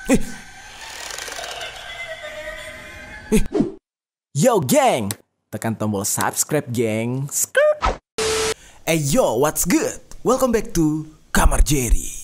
Yo geng, tekan tombol subscribe geng. Yo, what's good? Welcome back to Kamar Jerry.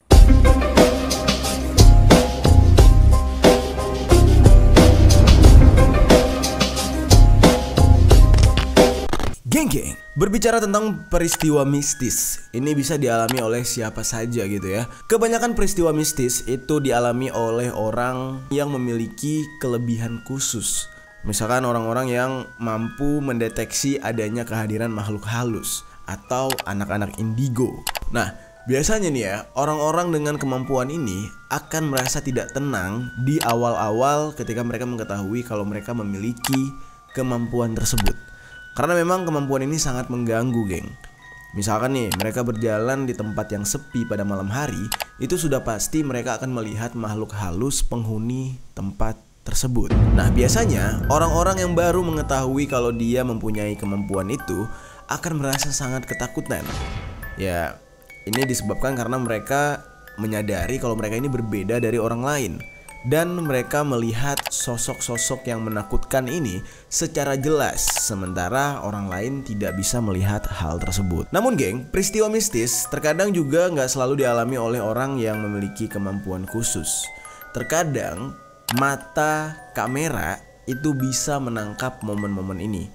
Geng, berbicara tentang peristiwa mistis, ini bisa dialami oleh siapa saja gitu ya. Kebanyakan peristiwa mistis itu dialami oleh orang yang memiliki kelebihan khusus. Misalkan orang-orang yang mampu mendeteksi adanya kehadiran makhluk halus atau anak-anak indigo. Nah, biasanya nih ya, orang-orang dengan kemampuan ini akan merasa tidak tenang di awal-awal ketika mereka mengetahui kalau mereka memiliki kemampuan tersebut. Karena memang kemampuan ini sangat mengganggu, geng. Misalkan nih, mereka berjalan di tempat yang sepi pada malam hari, itu sudah pasti mereka akan melihat makhluk halus penghuni tempat tersebut. Nah, biasanya orang-orang yang baru mengetahui kalau dia mempunyai kemampuan itu akan merasa sangat ketakutan. Ya, ini disebabkan karena mereka menyadari kalau mereka ini berbeda dari orang lain. Dan mereka melihat sosok-sosok yang menakutkan ini secara jelas, sementara orang lain tidak bisa melihat hal tersebut. Namun geng, peristiwa mistis terkadang juga nggak selalu dialami oleh orang yang memiliki kemampuan khusus. Terkadang mata kamera itu bisa menangkap momen-momen ini.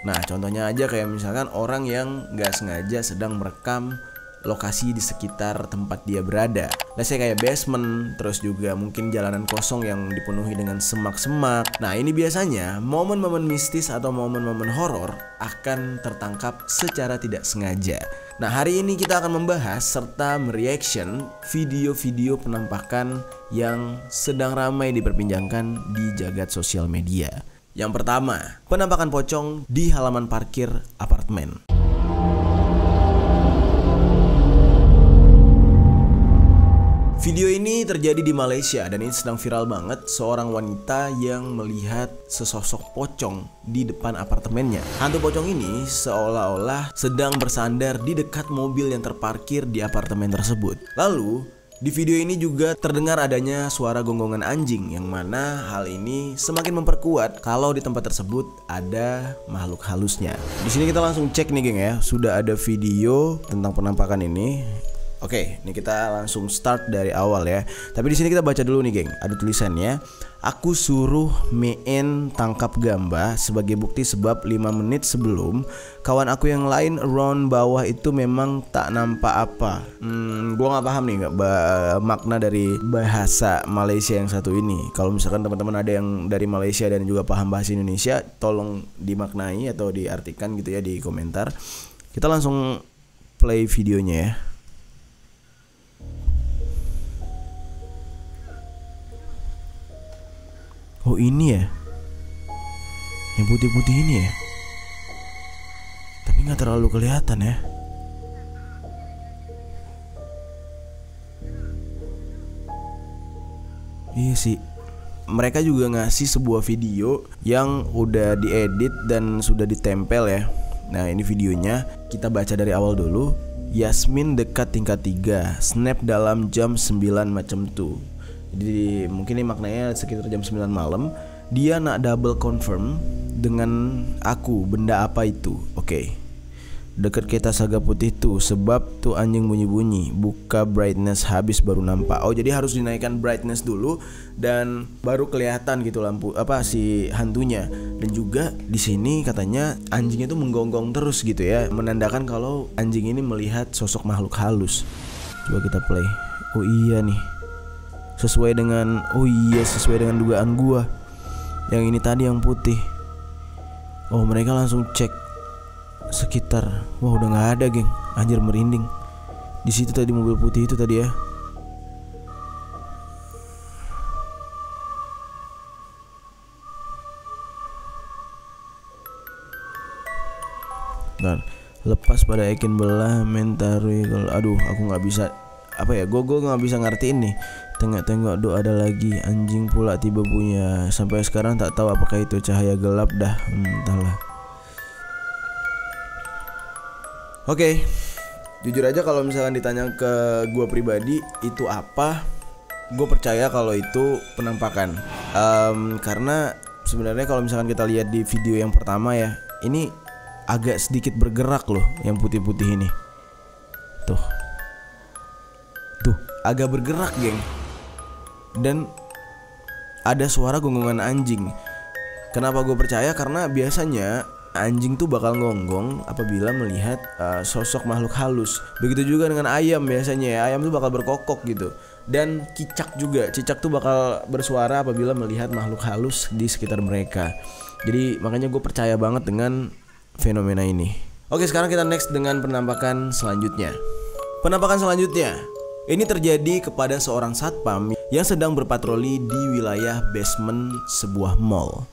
Nah, contohnya aja kayak misalkan orang yang nggak sengaja sedang merekam lokasi di sekitar tempat dia berada. Let's say kayak basement, terus juga mungkin jalanan kosong yang dipenuhi dengan semak-semak. Nah, ini biasanya momen-momen mistis atau momen-momen horor akan tertangkap secara tidak sengaja. Nah, hari ini kita akan membahas serta mereaction video-video penampakan yang sedang ramai diperbincangkan di jagat sosial media. Yang pertama, penampakan pocong di halaman parkir apartemen. Video ini terjadi di Malaysia dan ini sedang viral banget. Seorang wanita yang melihat sesosok pocong di depan apartemennya. Hantu pocong ini seolah-olah sedang bersandar di dekat mobil yang terparkir di apartemen tersebut. Lalu di video ini juga terdengar adanya suara gonggongan anjing, yang mana hal ini semakin memperkuat kalau di tempat tersebut ada makhluk halusnya. Di sini kita langsung cek nih geng ya, sudah ada video tentang penampakan ini. Oke, ini kita langsung start dari awal ya. Tapi di sini kita baca dulu nih, geng. Ada tulisannya, "Aku suruh Meen tangkap Gamba sebagai bukti sebab 5 menit sebelum kawan aku yang lain round bawah itu memang tak nampak apa." Gua nggak paham nih makna dari bahasa Malaysia yang satu ini. Kalau misalkan teman-teman ada yang dari Malaysia dan juga paham bahasa Indonesia, tolong dimaknai atau diartikan gitu ya di komentar. Kita langsung play videonya ya. Oh, ini ya, yang putih-putih ini ya. Tapi gak terlalu kelihatan ya. Iya sih. Mereka juga ngasih sebuah video yang udah diedit dan sudah ditempel ya. Nah, ini videonya. Kita baca dari awal dulu. Yasmin dekat tingkat 3, snap dalam jam 9 macam tuh. Jadi mungkin ini maknanya sekitar jam 9 malam. Dia nak double confirm dengan aku, benda apa itu. Oke. Dekat kita saga putih tuh, sebab tuh anjing bunyi-bunyi. Buka brightness habis baru nampak. Oh, jadi harus dinaikkan brightness dulu dan baru kelihatan gitu lampu si hantunya. Dan juga di sini katanya anjingnya tuh menggonggong terus gitu ya, menandakan kalau anjing ini melihat sosok makhluk halus. Coba kita play. Oh iya nih. Sesuai dengan dugaan gua. Yang ini tadi yang putih. Oh, mereka langsung cek sekitar. Wah, udah nggak ada, geng. Anjir, merinding. Di situ tadi mobil putih itu tadi ya. Dan lepas pada ekin belah mentarui. Aduh, aku nggak bisa gue nggak bisa ngertiin nih. Tengok-tengok do ada lagi, anjing pula tiba punya. Sampai sekarang tak tahu apakah itu cahaya gelap dah. Entahlah. Oke, jujur aja kalau misalkan ditanya ke gue pribadi itu apa, gue percaya kalau itu penampakan. Karena sebenarnya kalau misalkan kita lihat di video yang pertama ya, ini agak sedikit bergerak loh yang putih-putih ini. Tuh agak bergerak geng. Dan ada suara gonggongan anjing. Kenapa gue percaya? Karena biasanya anjing tuh bakal ngonggong apabila melihat sosok makhluk halus. Begitu juga dengan ayam biasanya ya. Ayam tuh bakal berkokok gitu. Dan cicak juga. Cicak tuh bakal bersuara apabila melihat makhluk halus di sekitar mereka. Jadi makanya gue percaya banget dengan fenomena ini. Oke, sekarang kita next dengan penampakan selanjutnya. Penampakan selanjutnya ini terjadi kepada seorang satpam yang sedang berpatroli di wilayah basement sebuah mall.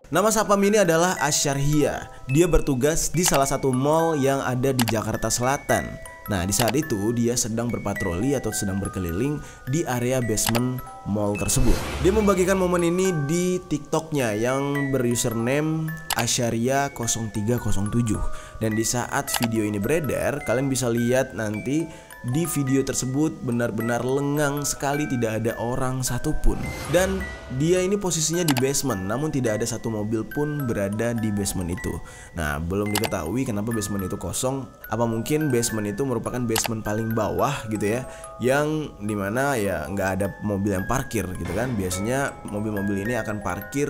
Nama satpam ini adalah Asyarhia. Dia bertugas di salah satu mall yang ada di Jakarta Selatan. Nah, di saat itu dia sedang berpatroli atau sedang berkeliling di area basement mall tersebut. Dia membagikan momen ini di TikToknya yang berusername Asyarhia0307. Dan di saat video ini beredar, kalian bisa lihat nanti di video tersebut benar-benar lengang sekali, tidak ada orang satupun. Dan dia ini posisinya di basement, namun tidak ada satu mobil pun berada di basement itu. Nah, belum diketahui kenapa basement itu kosong. Apa mungkin basement itu merupakan basement paling bawah gitu ya, yang dimana ya nggak ada mobil yang parkir gitu kan. Biasanya mobil-mobil ini akan parkir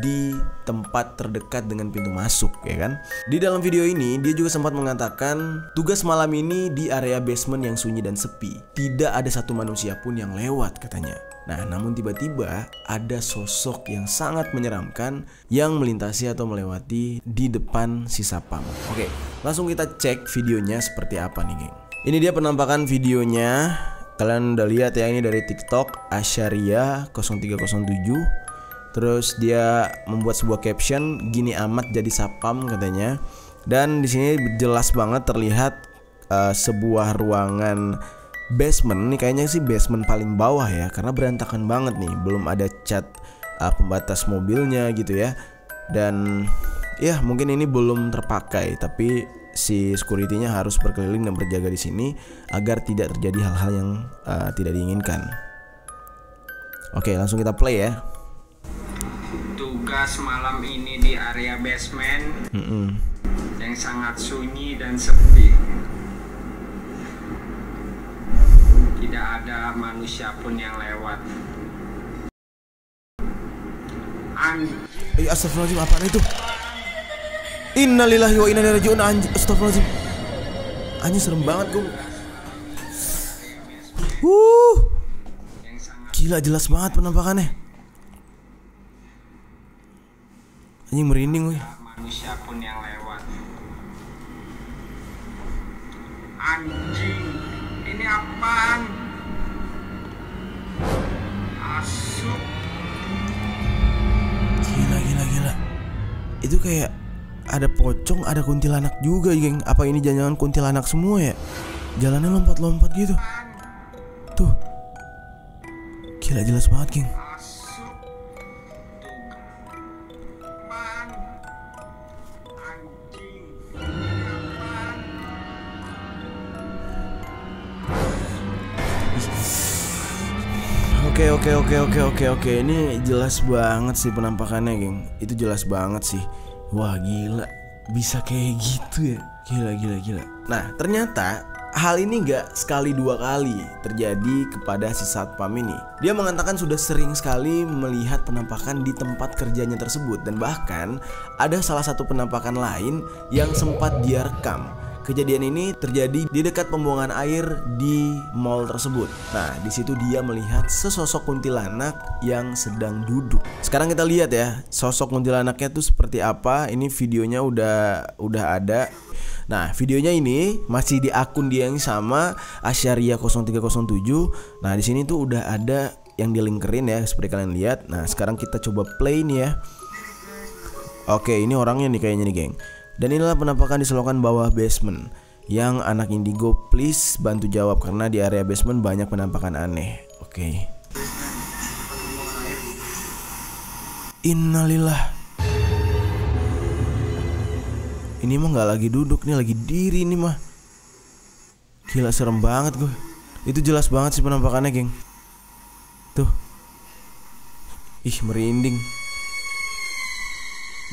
di tempat terdekat dengan pintu masuk ya kan. Di dalam video ini dia juga sempat mengatakan tugas malam ini di area basement yang sunyi dan sepi. Tidak ada satu manusia pun yang lewat katanya. Nah, namun tiba-tiba ada sosok yang sangat menyeramkan yang melintasi atau melewati di depan si satpam. Oke, langsung kita cek videonya seperti apa nih geng. Ini dia penampakan videonya. Kalian udah lihat ya, ini dari TikTok Asyarhia0307. Terus dia membuat sebuah caption, gini amat jadi satpam katanya. Dan di sini jelas banget terlihat sebuah ruangan basement. Ini kayaknya sih basement paling bawah ya, karena berantakan banget nih. Belum ada cat pembatas mobilnya gitu ya. Dan ya mungkin ini belum terpakai, tapi si security-nya harus berkeliling dan berjaga di sini agar tidak terjadi hal-hal yang tidak diinginkan. Oke, langsung kita play ya. Tugas malam ini di area basement yang sangat sunyi dan sepi. Tidak ada manusia pun yang lewat. Astagfirullahaladzim, apaan itu? Innalillahi wa inna ilaihi raji'un. Anjing, astagfirullahaladzim. Anjing serem banget gue. Gila, jelas banget penampakannya. Anjing merinding gue. Manusia pun yang lewat. Anjing, ini apaan? Asuk. Gila. Itu kayak ada pocong, ada kuntilanak juga, geng. Apa ini jangan-jangan kuntilanak semua ya? Jalannya lompat-lompat gitu. Tuh. Gila, jelas banget, geng. Oke. Ini jelas banget sih penampakannya, geng. Itu jelas banget sih. Wah, gila. Bisa kayak gitu ya. Gila. Nah, ternyata hal ini gak sekali dua kali terjadi kepada si satpam ini. Dia mengatakan sudah sering sekali melihat penampakan di tempat kerjanya tersebut. Dan bahkan ada salah satu penampakan lain yang sempat dia rekam. Kejadian ini terjadi di dekat pembuangan air di mall tersebut. Nah, di situ dia melihat sesosok kuntilanak yang sedang duduk. Sekarang kita lihat ya, sosok kuntilanaknya tuh seperti apa. Ini videonya udah ada. Nah, videonya ini masih di akun dia yang sama, Asyarhia0307. Nah, di sini tuh udah ada yang dilingkerin ya, seperti kalian lihat. Nah, sekarang kita coba play nih ya. Oke, ini orangnya nih kayaknya nih, geng. Dan inilah penampakan di selokan bawah basement. Yang anak indigo, please bantu jawab karena di area basement banyak penampakan aneh. Oke. Innalillah. Ini mah gak lagi duduk nih, lagi diri nih mah. Gila serem banget gue. Itu jelas banget sih penampakannya, geng. Tuh. Ih, merinding.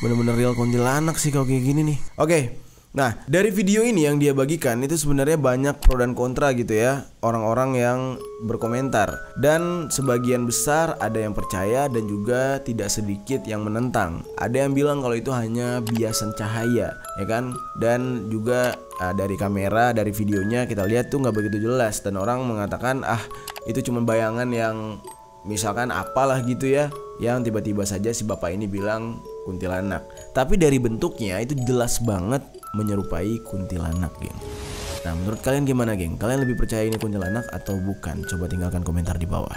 Bener-bener real kuntilanak sih kalau kayak gini nih. Oke. Nah, dari video ini yang dia bagikan itu sebenarnya banyak pro dan kontra gitu ya, orang-orang yang berkomentar. Dan sebagian besar ada yang percaya dan juga tidak sedikit yang menentang. Ada yang bilang kalau itu hanya biasan cahaya, ya kan? Dan juga dari kamera, dari videonya kita lihat tuh nggak begitu jelas. Dan orang mengatakan itu cuma bayangan yang misalkan apalah gitu ya, yang tiba-tiba saja si bapak ini bilang kuntilanak. Tapi dari bentuknya itu jelas banget menyerupai kuntilanak, geng. Nah, menurut kalian gimana, geng? Kalian lebih percaya ini kuntilanak atau bukan? Coba tinggalkan komentar di bawah.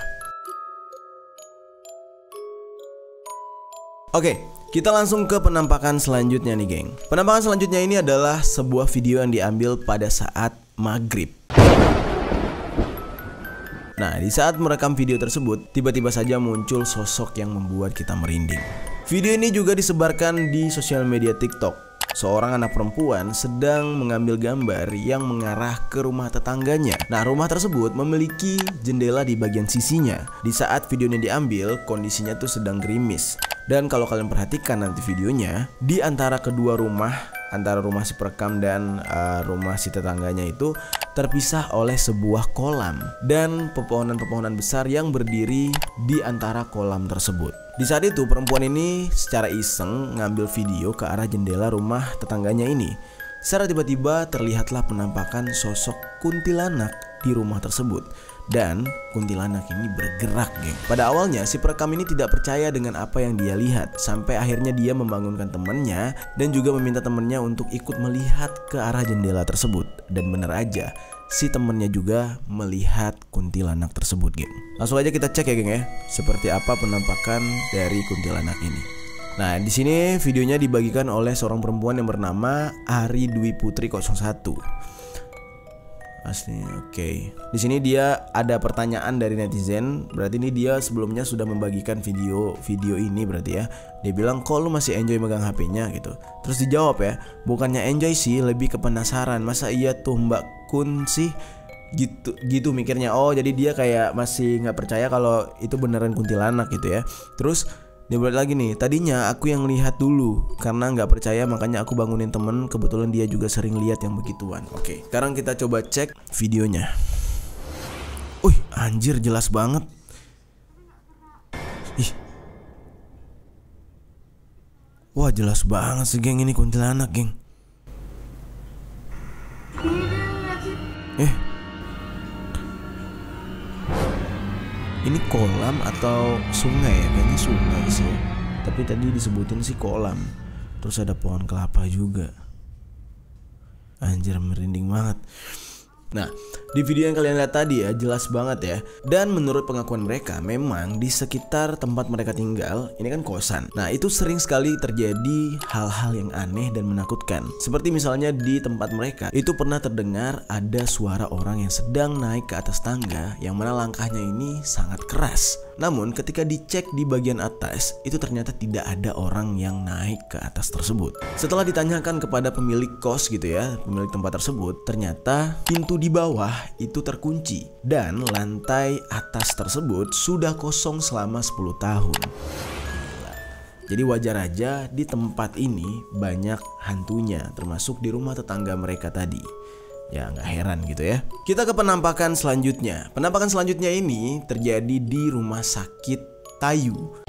Oke, kita langsung ke penampakan selanjutnya nih, geng. Penampakan selanjutnya ini adalah sebuah video yang diambil pada saat maghrib. Nah, di saat merekam video tersebut, tiba-tiba saja muncul sosok yang membuat kita merinding. Video ini juga disebarkan di sosial media TikTok. Seorang anak perempuan sedang mengambil gambar yang mengarah ke rumah tetangganya. Nah, rumah tersebut memiliki jendela di bagian sisinya. Di saat videonya diambil, kondisinya tuh sedang gerimis. Dan kalau kalian perhatikan nanti videonya, di antara kedua rumah, antara rumah si perekam dan rumah si tetangganya itu terpisah oleh sebuah kolam dan pepohonan-pepohonan besar yang berdiri di antara kolam tersebut. Di saat itu perempuan ini secara iseng ngambil video ke arah jendela rumah tetangganya ini. Secara tiba-tiba terlihatlah penampakan sosok kuntilanak di rumah tersebut. Dan kuntilanak ini bergerak, geng. Pada awalnya si perekam ini tidak percaya dengan apa yang dia lihat. Sampai akhirnya dia membangunkan temannya dan juga meminta temannya untuk ikut melihat ke arah jendela tersebut. Dan benar aja, si temannya juga melihat kuntilanak tersebut, geng. Langsung aja kita cek ya, geng ya, seperti apa penampakan dari kuntilanak ini. Nah, di sini videonya dibagikan oleh seorang perempuan yang bernama Ari Dwi Putri 01. Aslinya oke. Di sini dia ada pertanyaan dari netizen. Berarti ini dia sebelumnya sudah membagikan video ini berarti ya. Dia bilang, "Kok lu masih enjoy megang HP-nya?" gitu. Terus dijawab ya, "Bukannya enjoy sih, lebih ke penasaran. Masa iya tuh Mbak Kun sih?" Gitu mikirnya. Oh, jadi dia kayak masih nggak percaya kalau itu beneran kuntilanak gitu ya. Terus dia buat lagi nih, "Tadinya aku yang lihat dulu karena nggak percaya, makanya aku bangunin temen. Kebetulan dia juga sering lihat yang begituan." Oke, sekarang kita coba cek videonya. Anjir, jelas banget. Ih, wah jelas banget sih, geng. Ini kuntilanak, geng. Ini kolam atau sungai ya? Kayaknya sungai sih. Tapi tadi disebutin sih kolam. Terus ada pohon kelapa juga. Anjir, merinding banget. Nah, di video yang kalian lihat tadi ya, jelas banget ya. Dan menurut pengakuan mereka, memang di sekitar tempat mereka tinggal, ini kan kosan. Nah, itu sering sekali terjadi hal-hal yang aneh dan menakutkan. Seperti misalnya di tempat mereka, itu pernah terdengar ada suara orang yang sedang naik ke atas tangga, yang mana langkahnya ini sangat keras. Namun ketika dicek di bagian atas, itu ternyata tidak ada orang yang naik ke atas tersebut. Setelah ditanyakan kepada pemilik kos gitu ya, pemilik tempat tersebut, ternyata pintu di bawah itu terkunci dan lantai atas tersebut sudah kosong selama 10 tahun. Jadi wajar aja di tempat ini banyak hantunya, termasuk di rumah tetangga mereka tadi. Ya nggak heran gitu ya. Kita ke penampakan selanjutnya. Penampakan selanjutnya ini terjadi di rumah sakit Tayu.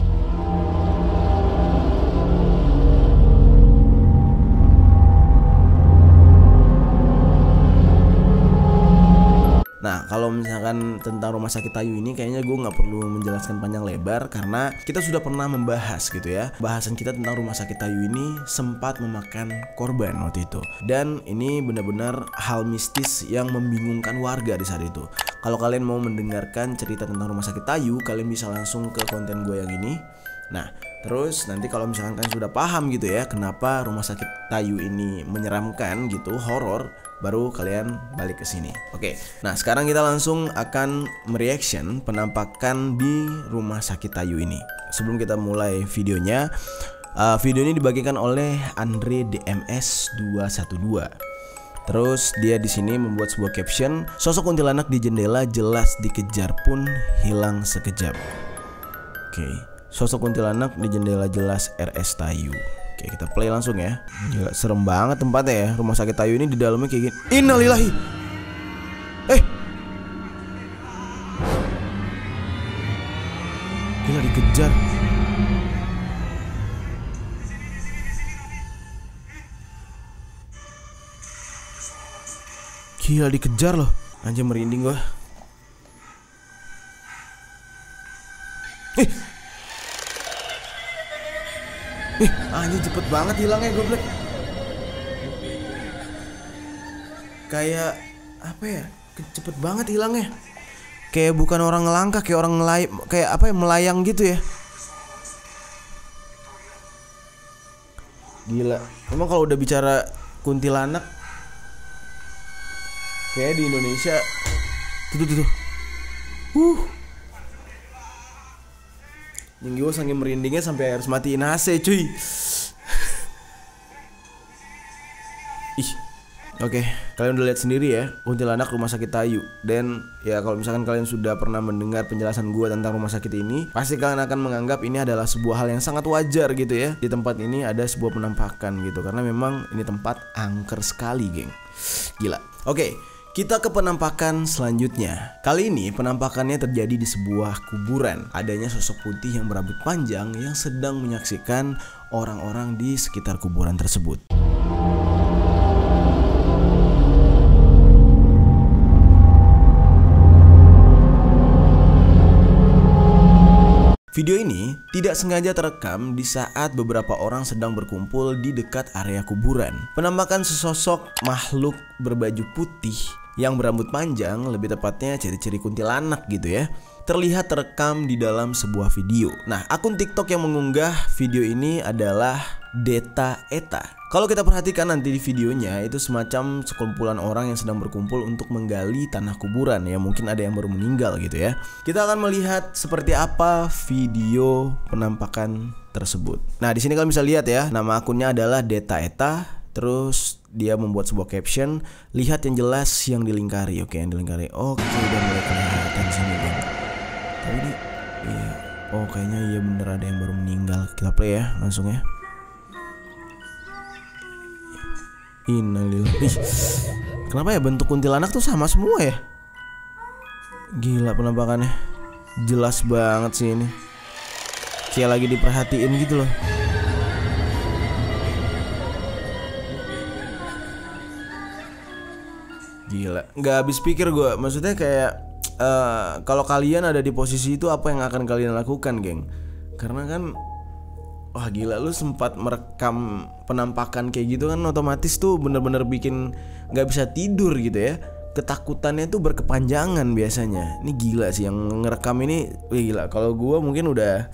Nah, kalau misalkan tentang rumah sakit Tayu ini kayaknya gue nggak perlu menjelaskan panjang lebar karena kita sudah pernah membahas gitu ya. Bahasan kita tentang rumah sakit Tayu ini sempat memakan korban waktu itu. Dan ini benar-benar hal mistis yang membingungkan warga di saat itu. Kalau kalian mau mendengarkan cerita tentang rumah sakit Tayu, kalian bisa langsung ke konten gue yang ini. Nah, terus nanti kalau misalkan kalian sudah paham gitu ya kenapa rumah sakit Tayu ini menyeramkan gitu, horor, baru kalian balik ke sini. Oke. Nah, sekarang kita langsung akan mereaction penampakan di rumah sakit Tayu ini. Sebelum kita mulai videonya, video ini dibagikan oleh Andre DMS 212. Terus dia di sini membuat sebuah caption, sosok kuntilanak di jendela jelas dikejar pun hilang sekejap. Oke, sosok kuntilanak di jendela jelas RS Tayu. Oke, kita play langsung ya. Gila, serem banget tempatnya ya. Rumah sakit Tayu ini di dalamnya kayak gini. Innalillahi. Gila, dikejar. Gila, dikejar loh. Anjir, merinding gua. Anjir, cepet banget hilangnya goblok. Kayak apa ya? Cepet banget hilangnya. Kayak bukan orang ngelangkah, kayak orang kayak apa ya, melayang gitu ya. Gila. Emang kalau udah bicara kuntilanak, kayak di Indonesia tuh. Yang gue saking merindingnya sampai harus matiin AC cuy. Oke, kalian udah lihat sendiri ya, kuntilanak rumah sakit Tayu. Dan ya kalau misalkan kalian sudah pernah mendengar penjelasan gue tentang rumah sakit ini, pasti kalian akan menganggap ini adalah sebuah hal yang sangat wajar gitu ya. Di tempat ini ada sebuah penampakan gitu, karena memang ini tempat angker sekali, geng. Gila. Oke, kita ke penampakan selanjutnya. Kali ini penampakannya terjadi di sebuah kuburan. Adanya sosok putih yang berambut panjang yang sedang menyaksikan orang-orang di sekitar kuburan tersebut. Video ini tidak sengaja terekam di saat beberapa orang sedang berkumpul di dekat area kuburan. Penampakan sesosok makhluk berbaju putih yang berambut panjang, lebih tepatnya ciri-ciri kuntilanak gitu ya, terlihat terekam di dalam sebuah video. Nah, akun TikTok yang mengunggah video ini adalah Deta Eta. Kalau kita perhatikan nanti di videonya, itu semacam sekumpulan orang yang sedang berkumpul untuk menggali tanah kuburan ya, mungkin ada yang baru meninggal gitu ya. Kita akan melihat seperti apa video penampakan tersebut. Nah, di sini kalian bisa lihat ya, nama akunnya adalah Deta Eta. Terus dia membuat sebuah caption, lihat yang jelas yang dilingkari. Oke, yang dilingkari. Oke, udah mulai kelihatan sini bang. Tapi ini, iya. Oh, kayaknya iya bener ada yang baru meninggal. Kita play ya, langsung ya. Innalillahi. Kenapa ya bentuk kuntilanak tuh sama semua ya? Gila penampakannya. Jelas banget sih ini. Kayak lagi diperhatiin gitu loh. Gila, nggak habis pikir gue. Maksudnya kayak kalau kalian ada di posisi itu, apa yang akan kalian lakukan, geng? Karena kan, wah gila, lu sempat merekam penampakan kayak gitu kan, otomatis tuh bener-bener bikin nggak bisa tidur gitu ya. Ketakutannya tuh berkepanjangan biasanya. Ini gila sih yang ngerekam ini. Wih gila, kalau gue mungkin udah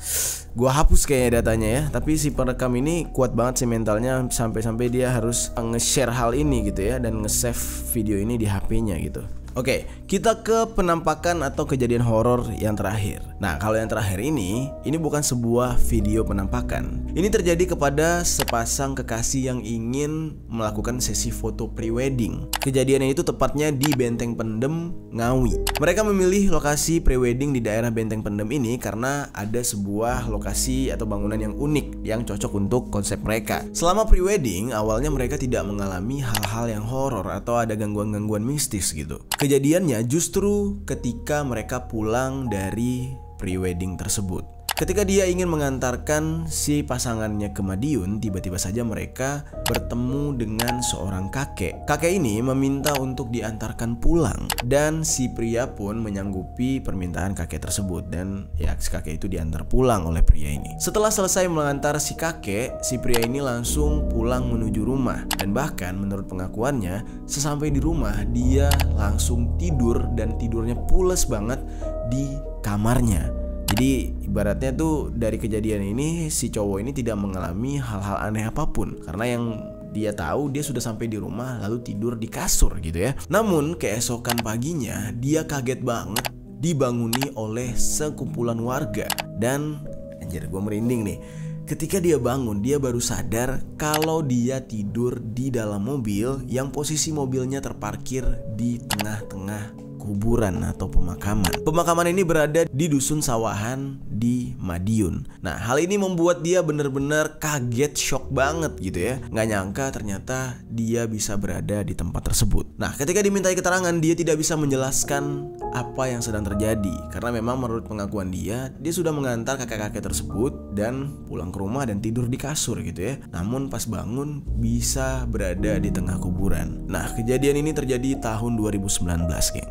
gue hapus kayaknya datanya ya. Tapi si perekam ini kuat banget sih mentalnya, sampai-sampai dia harus nge-share hal ini gitu ya, dan nge-save video ini di HP-nya gitu. Oke, kita ke penampakan atau kejadian horor yang terakhir. Nah, kalau yang terakhir ini bukan sebuah video penampakan. Ini terjadi kepada sepasang kekasih yang ingin melakukan sesi foto prewedding. Kejadiannya itu tepatnya di Benteng Pendem, Ngawi. Mereka memilih lokasi prewedding di daerah Benteng Pendem ini karena ada sebuah lokasi atau bangunan yang unik yang cocok untuk konsep mereka. Selama prewedding, awalnya mereka tidak mengalami hal-hal yang horor atau ada gangguan-gangguan mistis gitu. Kejadiannya justru ketika mereka pulang dari prewedding tersebut. Ketika dia ingin mengantarkan si pasangannya ke Madiun, tiba-tiba saja mereka bertemu dengan seorang kakek. Kakek ini meminta untuk diantarkan pulang, dan si pria pun menyanggupi permintaan kakek tersebut. Dan ya, si kakek itu diantar pulang oleh pria ini. Setelah selesai mengantar si kakek, si pria ini langsung pulang menuju rumah. Dan bahkan menurut pengakuannya, sesampai di rumah dia langsung tidur, dan tidurnya pules banget di kamarnya. Jadi ibaratnya tuh dari kejadian ini si cowok ini tidak mengalami hal-hal aneh apapun, karena yang dia tahu dia sudah sampai di rumah lalu tidur di kasur gitu ya. Namun keesokan paginya dia kaget banget dibanguni oleh sekumpulan warga. Dan anjir, gue merinding nih. Ketika dia bangun, dia baru sadar kalau dia tidur di dalam mobil yang posisi mobilnya terparkir di tengah-tengah kuburan atau pemakaman. Pemakaman ini berada di dusun Sawahan di Madiun. Nah, hal ini membuat dia benar-benar kaget, shock banget gitu ya. Nggak nyangka ternyata dia bisa berada di tempat tersebut. Nah, ketika dimintai keterangan, dia tidak bisa menjelaskan apa yang sedang terjadi. Karena memang menurut pengakuan dia sudah mengantar kakek-kakek tersebut dan pulang ke rumah dan tidur di kasur gitu ya. Namun pas bangun bisa berada di tengah kuburan. Nah, kejadian ini terjadi tahun 2019, geng.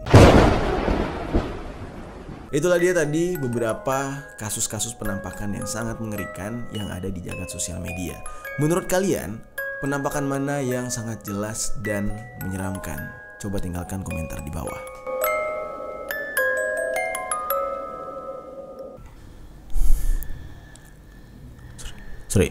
Itulah dia tadi beberapa kasus-kasus penampakan yang sangat mengerikan yang ada di jagat sosial media. Menurut kalian, penampakan mana yang sangat jelas dan menyeramkan? Coba tinggalkan komentar di bawah. Sorry.